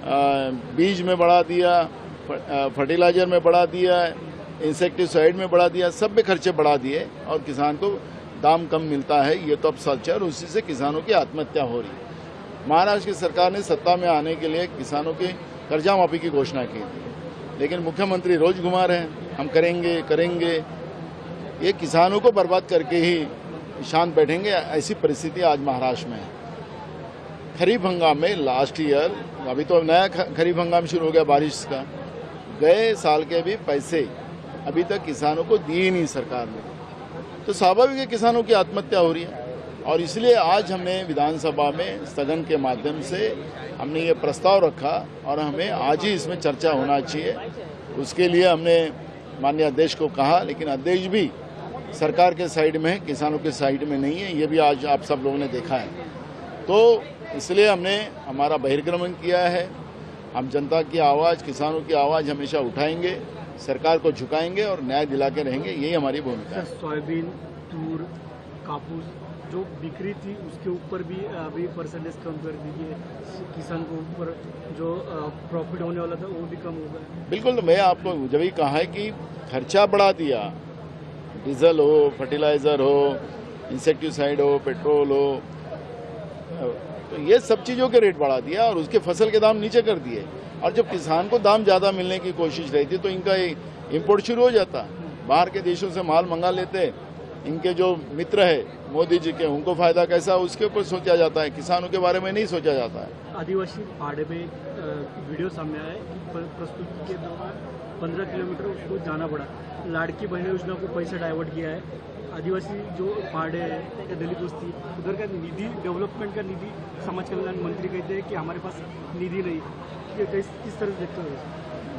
बीज में बढ़ा दिया, फर्टिलाइजर में बढ़ा दिया, इंसेक्टिसाइड में बढ़ा दिया, सब में खर्चे बढ़ा दिए और किसान को दाम कम मिलता है। ये तो अब सच है और उसी से किसानों की आत्महत्या हो रही है। महाराष्ट्र की सरकार ने सत्ता में आने के लिए किसानों की कर्जा माफी की घोषणा की थी, लेकिन मुख्यमंत्री रोज घुमा रहे हैं, हम करेंगे करेंगे। ये किसानों को बर्बाद करके ही शांत बैठेंगे, ऐसी परिस्थिति आज महाराष्ट्र में है। खरीफ हंगाम में लास्ट ईयर, अभी तो नया खरीफ हंगाम शुरू हो गया बारिश का, गए साल के भी पैसे अभी तक किसानों को दिए नहीं सरकार ने, तो स्वाभाविक है किसानों की आत्महत्या हो रही है। और इसलिए आज हमने विधानसभा में स्थगन के माध्यम से हमने ये प्रस्ताव रखा और हमें आज ही इसमें चर्चा होना चाहिए। उसके लिए हमने माननीय अध्यक्ष को कहा, लेकिन अध्यक्ष भी सरकार के साइड में है, किसानों के साइड में नहीं है। ये भी आज आप सब लोगों ने देखा है। तो इसलिए हमने हमारा बहिर्गमन किया है। हम जनता की आवाज़, किसानों की आवाज़ हमेशा उठाएंगे, सरकार को झुकाएंगे और न्याय दिला के रहेंगे, यही हमारी भूमिका है। सोयाबीन, तूर, कापूस जो बिक्री थी उसके ऊपर भी अभी परसेंटेज कम कर दीजिए, किसान को ऊपर जो प्रॉफिट होने वाला था वो भी कम हो गया। बिल्कुल, तो मैं आपको जब ही कहा है कि खर्चा बढ़ा दिया, डीजल हो, फर्टिलाइजर हो, इंसेक्टिसाइड हो, पेट्रोल हो, तो ये सब चीज़ों के रेट बढ़ा दिया और उसके फसल के दाम नीचे कर दिए। और जब किसान को दाम ज़्यादा मिलने की कोशिश रहती तो इनका इंपोर्ट शुरू हो जाता, बाहर के देशों से माल मंगा लेते। इनके जो मित्र है मोदी जी के, उनको फायदा कैसा उसके ऊपर सोचा जाता है, किसानों के बारे में नहीं सोचा जाता है। आदिवासी पहाड़ में वीडियो सामने आया कि प्रस्तुति के दौरान 15 किलोमीटर उसको जाना पड़ा। लाड़की बहन योजना को पैसा डाइवर्ट किया है। आदिवासी जो पहाड़े है, दलित बस्ती, उधर का निधि, डेवलपमेंट का निधि समाज कल्याण मंत्री कहते हैं कि हमारे पास निधि नहीं। ये किस तरह देखते हो?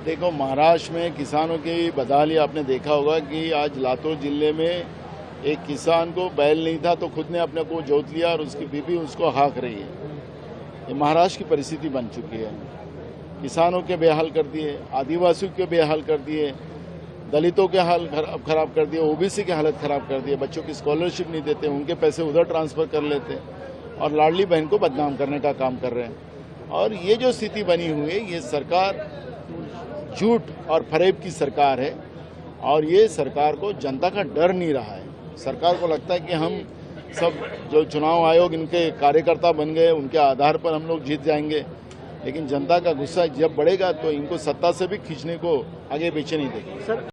देखो, महाराष्ट्र में किसानों की बदहाली आपने देखा होगा कि आज लातूर जिले में एक किसान को बैल नहीं था तो खुद ने अपने को जोत लिया और उसकी बीबी उसको हाँक रही है। ये महाराष्ट्र की परिस्थिति बन चुकी है। किसानों के बेहाल कर दिए, आदिवासियों के बेहाल कर दिए, दलितों के हाल खराब कर दिए, ओबीसी की हालत खराब कर दिए, बच्चों की स्कॉलरशिप नहीं देते, उनके पैसे उधर ट्रांसफर कर लेते और लाडली बहन को बदनाम करने का काम कर रहे हैं। और ये जो स्थिति बनी हुई है, ये सरकार झूठ और फरेब की सरकार है और ये सरकार को जनता का डर नहीं रहा है। सरकार को लगता है कि हम सब जो चुनाव आयोग इनके कार्यकर्ता बन गए, उनके आधार पर हम लोग जीत जाएंगे, लेकिन जनता का गुस्सा जब बढ़ेगा तो इनको सत्ता से भी खींचने को आगे पीछे नहीं देंगे।